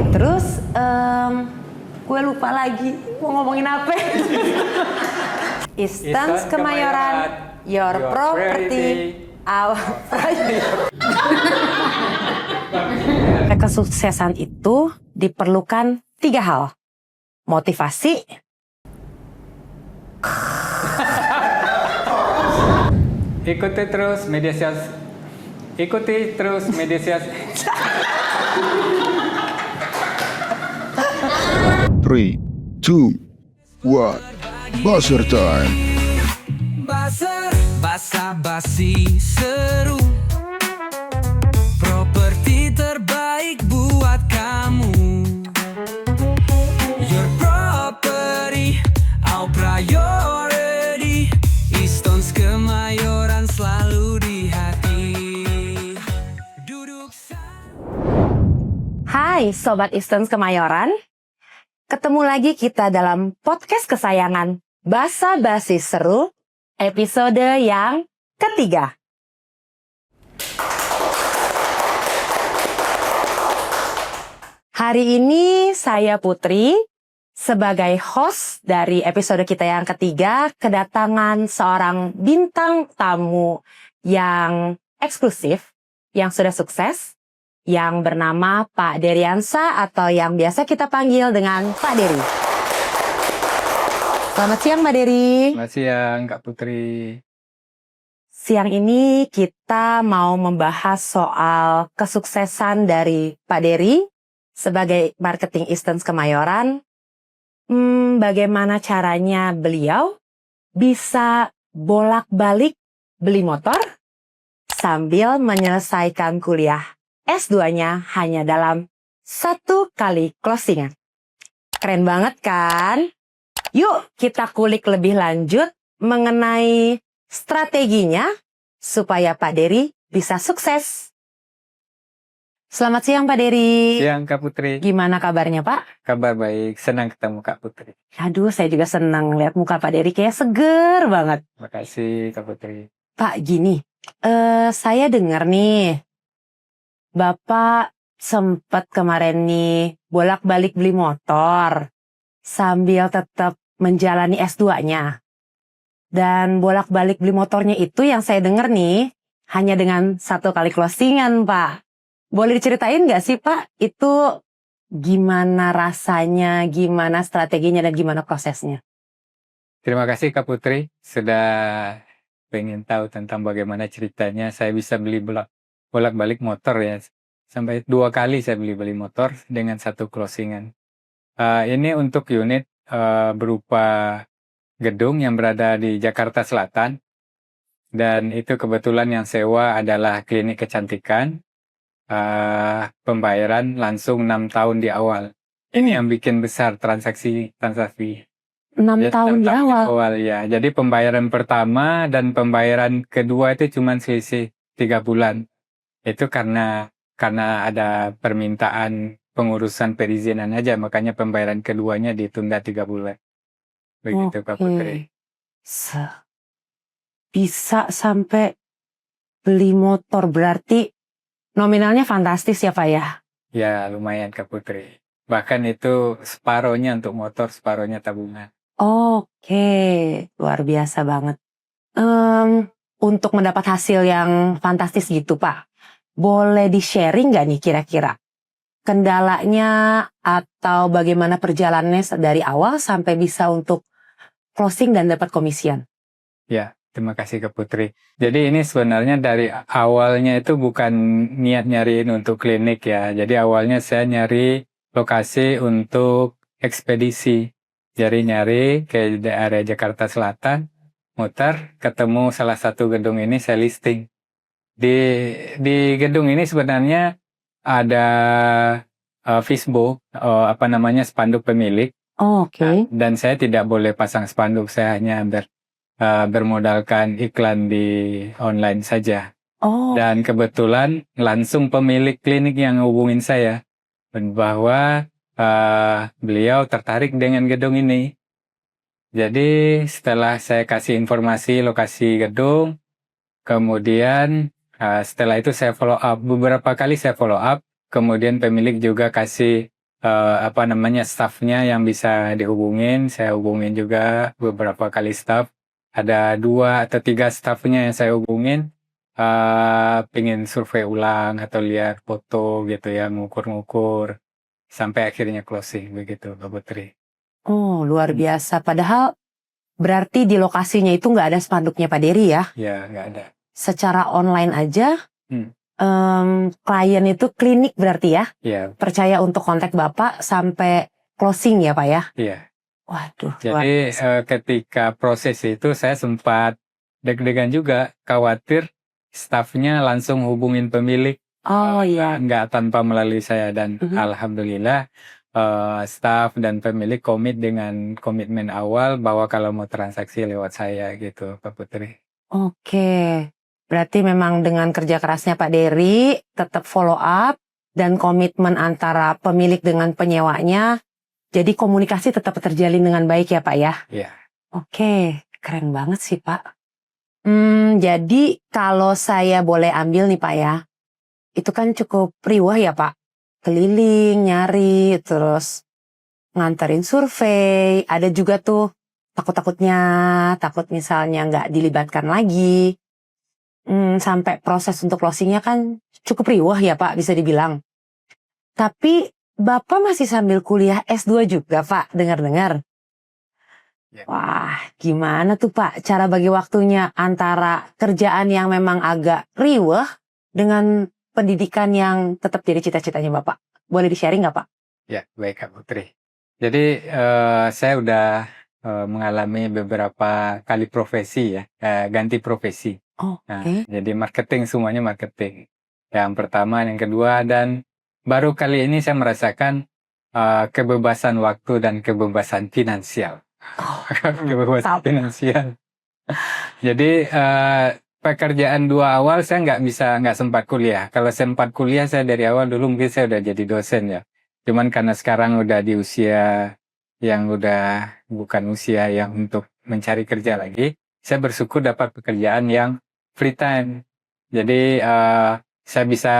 Terus gue lupa lagi mau ngomongin apa. Istans Kemayoran, your property, our priority. Kesuksesan itu diperlukan 3 hal. Motivasi, ikuti terus media sosial. 3, 2, 1, buzzer time. Basa-basi seru, properti terbaik buat kamu. Your property, our priority. Istans Kemayoran selalu di hati. Duduk Hai Sobat Istans Kemayoran. Ketemu lagi kita dalam podcast kesayangan Basa-basi Seru, episode yang ketiga. Hari ini saya Putri, sebagai host dari episode kita yang ketiga, kedatangan seorang bintang tamu yang eksklusif, yang sudah sukses, yang bernama Pak Deriansa atau yang biasa kita panggil dengan Pak Dery. Selamat siang Mbak Dery. Selamat siang Kak Putri. Siang ini kita mau membahas soal kesuksesan dari Pak Dery sebagai marketing Istans Kemayoran. Bagaimana caranya beliau bisa bolak-balik beli motor sambil menyelesaikan kuliah S2-nya hanya dalam 1 kali closingan. Keren banget kan? Yuk kita kulik lebih lanjut mengenai strateginya supaya Pak Dery bisa sukses. Selamat siang Pak Dery. Siang Kak Putri. Gimana kabarnya Pak? Kabar baik, senang ketemu Kak Putri. Aduh, saya juga senang lihat muka Pak Dery kayak seger banget. Makasih Kak Putri. Pak, gini, saya dengar nih, Bapak sempat kemarin nih bolak-balik beli motor sambil tetap menjalani S2-nya. Dan bolak-balik beli motornya itu yang saya dengar nih hanya dengan 1 kali closingan, Pak. Boleh diceritain nggak sih, Pak? Itu gimana rasanya, gimana strateginya, dan gimana prosesnya? Terima kasih Kak Putri sudah pengen tahu tentang bagaimana ceritanya saya bisa beli bolak-balik motor ya. Sampai 2 kali saya beli motor dengan 1 closingan. Ini untuk unit berupa gedung yang berada di Jakarta Selatan. Dan itu kebetulan yang sewa adalah klinik kecantikan. Pembayaran langsung 6 tahun di awal. Ini yang bikin besar transaksi. 6 tahun di awal? Ya. Jadi pembayaran pertama dan pembayaran kedua itu cuma selisih 3 bulan. Itu karena ada permintaan pengurusan perizinan aja, makanya pembayaran keduanya ditunda 3 bulan. Begitu Kak Putri. Bisa sampai beli motor, berarti nominalnya fantastis ya Pak ya? Ya lumayan Kak Putri. Bahkan itu separohnya untuk motor, separohnya tabungan. Oke, luar biasa banget. Untuk mendapat hasil yang fantastis gitu Pak, boleh di-sharing nggak nih kira-kira kendalanya atau bagaimana perjalanannya dari awal sampai bisa untuk closing dan dapat komisian? Ya, terima kasih Kak Putri. Jadi ini sebenarnya dari awalnya itu bukan niat nyariin untuk klinik ya. Jadi awalnya saya nyari lokasi untuk ekspedisi. Jadi nyari ke area Jakarta Selatan, muter, ketemu salah satu gedung ini saya listing. Di gedung ini sebenarnya ada Facebook, spanduk pemilik. Oke. Dan saya tidak boleh pasang spanduk, saya hanya bermodalkan iklan di online saja. Dan kebetulan langsung pemilik klinik yang hubungin saya bahwa beliau tertarik dengan gedung ini. Jadi setelah saya kasih informasi lokasi gedung, kemudian setelah itu saya follow up, beberapa kali saya follow up, kemudian pemilik juga kasih staffnya yang bisa dihubungin. Saya hubungin juga beberapa kali staff. Ada 2 atau 3 staffnya yang saya hubungin. Pengen survei ulang atau lihat foto gitu ya, ngukur-ngukur. Sampai akhirnya closing begitu, Mbak Putri. Oh, luar biasa. Padahal berarti di lokasinya itu nggak ada spanduknya Pak Dery ya? Ya, nggak ada. Secara online aja, Hmm. klien itu klinik berarti ya? Iya, Percaya untuk kontak Bapak sampai closing ya Pak ya? iya. Waduh, luar Jadi biasa. ketika proses itu saya sempat deg-degan juga, khawatir stafnya langsung hubungin pemilik, Oh iya. nggak tanpa melalui saya. Dan Mhm. alhamdulillah staf dan pemilik komit dengan komitmen awal bahwa kalau mau transaksi lewat saya gitu, Pak Putri. Oke. Berarti memang dengan kerja kerasnya Pak Dery, tetap follow up, dan komitmen antara pemilik dengan penyewanya, jadi komunikasi tetap terjalin dengan baik ya Pak ya? Iya. Oke, keren banget sih Pak. Jadi kalau saya boleh ambil nih Pak ya, itu kan cukup riwah ya Pak. Keliling, nyari, terus nganterin survei, ada juga tuh takut misalnya nggak dilibatkan lagi. Sampai proses untuk closingnya kan cukup riwah ya Pak, bisa dibilang. Tapi Bapak masih sambil kuliah S2 juga Pak, dengar-dengar. Ya. Wah, gimana tuh Pak cara bagi waktunya antara kerjaan yang memang agak riweh dengan pendidikan yang tetap jadi cita-citanya Bapak? Boleh di-sharing nggak Pak? Ya, baik Kak Putri. Jadi saya udah mengalami beberapa kali profesi ya, ganti profesi. Oh, Nah, oke. jadi marketing, semuanya marketing. Yang pertama, yang kedua, dan baru kali ini saya merasakan kebebasan waktu dan kebebasan finansial. Oh, Kebebasan mantap. finansial. Jadi pekerjaan 2 awal saya nggak sempat kuliah. Kalau sempat kuliah saya dari awal dulu mungkin saya udah jadi dosen ya. Cuman karena sekarang udah di usia yang udah bukan usia yang untuk mencari kerja lagi, saya bersyukur dapat pekerjaan yang free time. Jadi saya bisa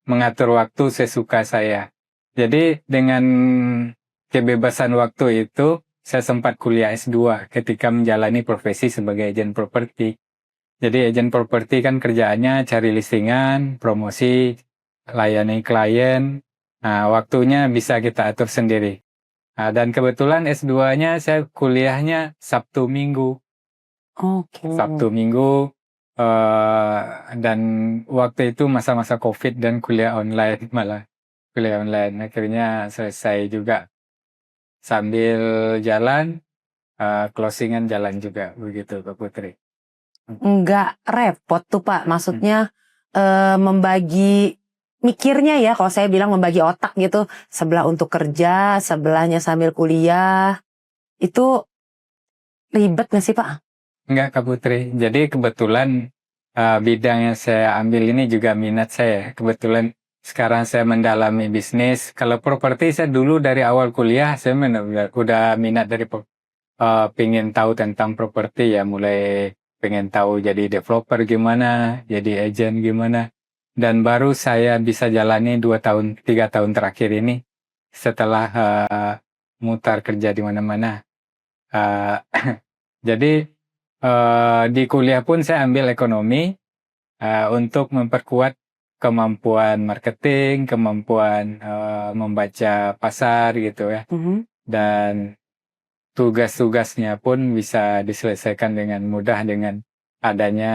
mengatur waktu sesuka saya. Jadi dengan kebebasan waktu itu, saya sempat kuliah S2 ketika menjalani profesi sebagai agen properti. Jadi agen properti kan kerjaannya cari listingan, promosi, layani klien. Nah, waktunya bisa kita atur sendiri. Nah, dan kebetulan S2-nya saya kuliahnya Sabtu Minggu. Oke. Sabtu Minggu, dan waktu itu masa-masa COVID dan kuliah online malah. Kuliah online. Akhirnya selesai juga. Sambil jalan, closingan jalan juga. Begitu Pak Putri. Nggak repot tuh Pak, maksudnya membagi mikirnya ya, kalau saya bilang membagi otak gitu, sebelah untuk kerja, sebelahnya sambil kuliah, itu ribet nggak sih Pak? Enggak Kak Putri. Jadi kebetulan bidang yang saya ambil ini juga minat saya. Kebetulan sekarang saya mendalami bisnis. Kalau properti saya dulu dari awal kuliah saya udah minat dari pengen tahu tentang properti ya, mulai pengen tahu jadi developer gimana, jadi agent gimana. Dan baru saya bisa jalani 3 tahun terakhir ini setelah mutar kerja di mana-mana. Jadi di kuliah pun saya ambil ekonomi untuk memperkuat kemampuan marketing, kemampuan membaca pasar gitu ya. Dan tugas-tugasnya pun bisa diselesaikan dengan mudah dengan adanya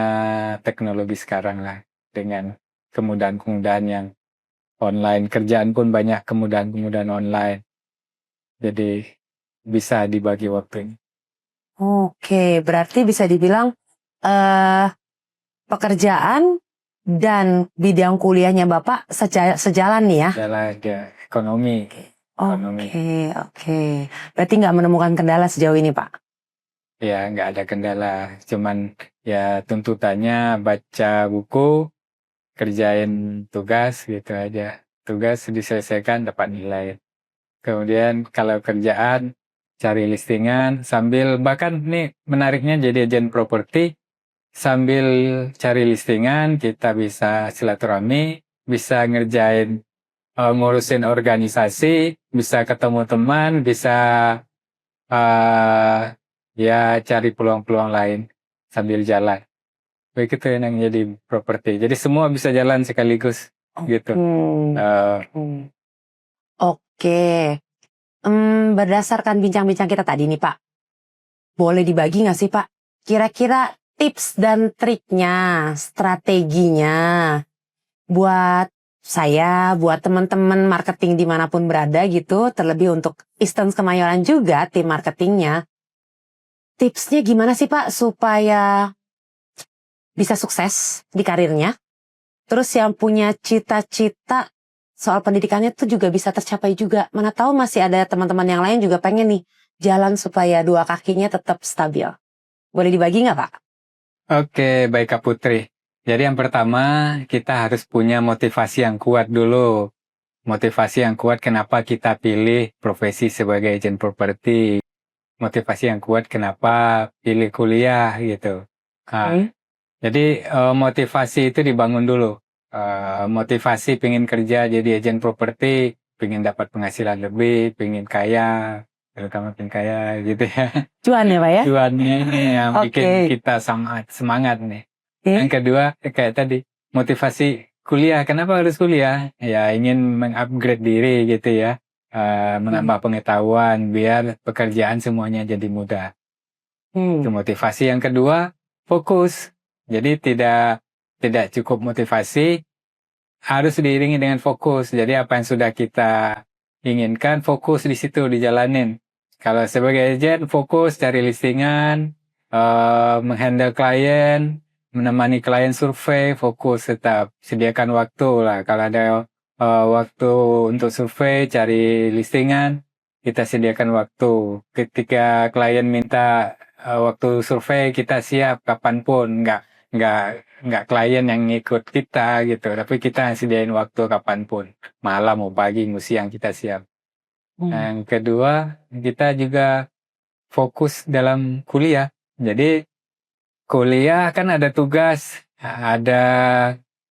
teknologi sekarang lah. Dengan kemudahan-kemudahan yang online. Kerjaan pun banyak kemudahan-kemudahan online. Jadi bisa dibagi waktunya. Oke, berarti bisa dibilang pekerjaan dan bidang kuliahnya Bapak sejalan nih ya? Adalah ekonomi. Oke. Berarti nggak menemukan kendala sejauh ini Pak? Ya, nggak ada kendala. Cuman ya tuntutannya baca buku, kerjain tugas gitu aja. Tugas diselesaikan dapat nilai. Kemudian kalau kerjaan, cari listingan sambil, bahkan nih menariknya jadi agen properti, sambil cari listingan kita bisa silaturahmi, bisa ngerjain ngurusin organisasi, bisa ketemu teman, bisa ya cari peluang-peluang lain sambil jalan. Begitu yang jadi properti. Jadi semua bisa jalan sekaligus gitu. Oke. Berdasarkan bincang-bincang kita tadi nih Pak, boleh dibagi nggak sih Pak? Kira-kira tips dan triknya, strateginya buat saya, buat teman-teman marketing dimanapun berada gitu, terlebih untuk Eastern Kemayoran juga tim marketingnya. Tipsnya gimana sih Pak supaya bisa sukses di karirnya? Terus yang punya cita-cita soal pendidikannya tuh juga bisa tercapai juga. Mana tahu masih ada teman-teman yang lain juga pengen nih jalan supaya dua kakinya tetap stabil. Boleh dibagi nggak Pak? Oke, baik Kak Putri. Jadi yang pertama, kita harus punya motivasi yang kuat dulu. Motivasi yang kuat kenapa kita pilih profesi sebagai agent properti. Motivasi yang kuat kenapa pilih kuliah gitu. Nah, jadi motivasi itu dibangun dulu. Motivasi pengen kerja jadi agent properti, pengen dapat penghasilan lebih, pengen kaya, terutama pengen kaya gitu ya. Cuan ya Pak ya? Cuannya ini yang bikin Oke. kita sangat semangat nih. Oke. Yang kedua, kayak tadi, motivasi kuliah. Kenapa harus kuliah? Ya ingin mengupgrade diri gitu ya. Menambah pengetahuan biar pekerjaan semuanya jadi mudah. Itu motivasi. Yang kedua, fokus. Jadi tidak cukup motivasi, harus diiringi dengan fokus. Jadi apa yang sudah kita inginkan, fokus di situ, dijalanin. Kalau sebagai agent, fokus cari listingan, menghandle klien, menemani klien survei, fokus tetap. Sediakan waktu lah. Kalau ada waktu untuk survei, cari listingan, kita sediakan waktu. Ketika klien minta waktu survei, kita siap kapanpun. Nggak klien yang ngikut kita gitu, tapi kita sediain waktu kapanpun. Malam, mau pagi, mau siang, kita siap. Yang kedua, kita juga fokus dalam kuliah. Jadi kuliah kan ada tugas, ada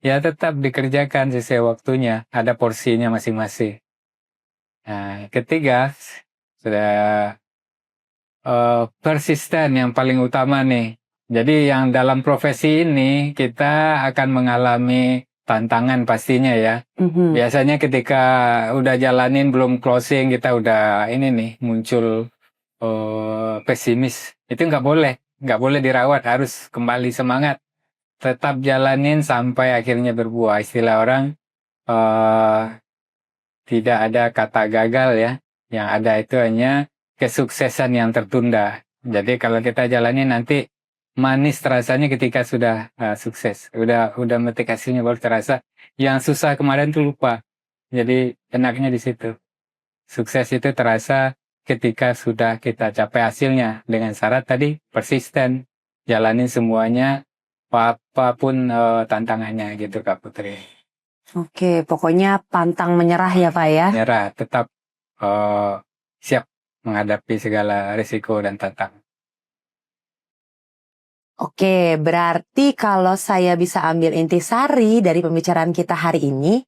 ya tetap dikerjakan sesuai waktunya, ada porsinya masing-masing. Nah, ketiga, sudah persisten yang paling utama nih. Jadi yang dalam profesi ini kita akan mengalami tantangan pastinya ya. Biasanya ketika udah jalanin belum closing kita udah ini nih muncul pesimis. Itu nggak boleh dirawat, harus kembali semangat. Tetap jalanin sampai akhirnya berbuah. Istilah orang tidak ada kata gagal ya. Yang ada itu hanya kesuksesan yang tertunda. Jadi kalau kita jalani nanti manis terasanya ketika sudah sukses. Udah metik hasilnya baru terasa. Yang susah kemarin tuh lupa. Jadi enaknya di situ. Sukses itu terasa ketika sudah kita capai hasilnya. Dengan syarat tadi persisten. Jalanin semuanya apapun tantangannya gitu Kak Putri. Oke, pokoknya pantang menyerah ya Pak ya. Nyerah, tetap siap menghadapi segala risiko dan tantangan. Oke, berarti kalau saya bisa ambil intisari dari pembicaraan kita hari ini,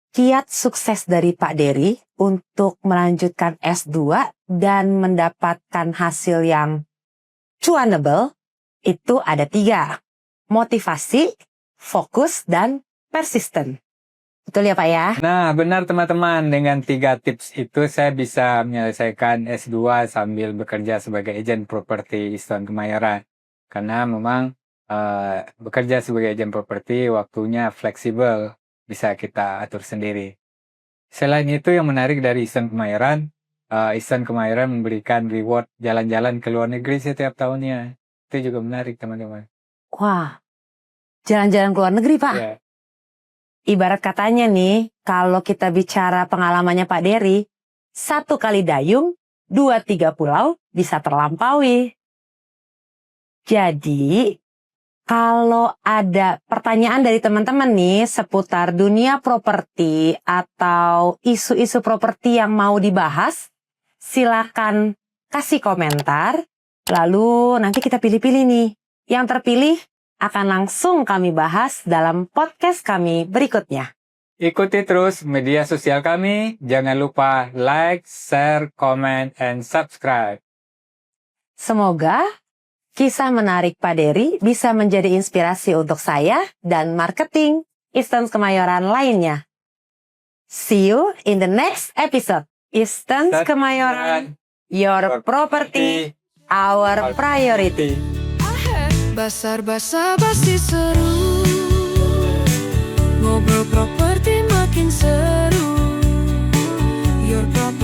kiat sukses dari Pak Dery untuk melanjutkan S2 dan mendapatkan hasil yang cuanable itu ada 3. Motivasi, fokus, dan persisten. Betul ya Pak ya? Nah, benar teman-teman. Dengan 3 tips itu saya bisa menyelesaikan S2 sambil bekerja sebagai agent properti Eastern Kemayoran. Karena memang bekerja sebagai agent properti waktunya fleksibel, bisa kita atur sendiri. Selain itu yang menarik dari Eastern Kemayoran memberikan reward jalan-jalan ke luar negeri setiap tahunnya. Itu juga menarik teman-teman. Wah, jalan-jalan ke luar negeri Pak. Ya. Ibarat katanya nih, kalau kita bicara pengalamannya Pak Dery, 1 kali dayung, 2-3 pulau bisa terlampaui. Jadi, kalau ada pertanyaan dari teman-teman nih seputar dunia properti atau isu-isu properti yang mau dibahas, silakan kasih komentar. Lalu nanti kita pilih-pilih nih. Yang terpilih akan langsung kami bahas dalam podcast kami berikutnya. Ikuti terus media sosial kami. Jangan lupa like, share, comment, and subscribe. Semoga kisah menarik Pak Dery bisa menjadi inspirasi untuk saya dan marketing Eastons Kemayoran lainnya. See you in the next episode. Eastons Kemayoran, your property, our priority. Basar-basar basi seru, ngobrol properti makin seru. Your property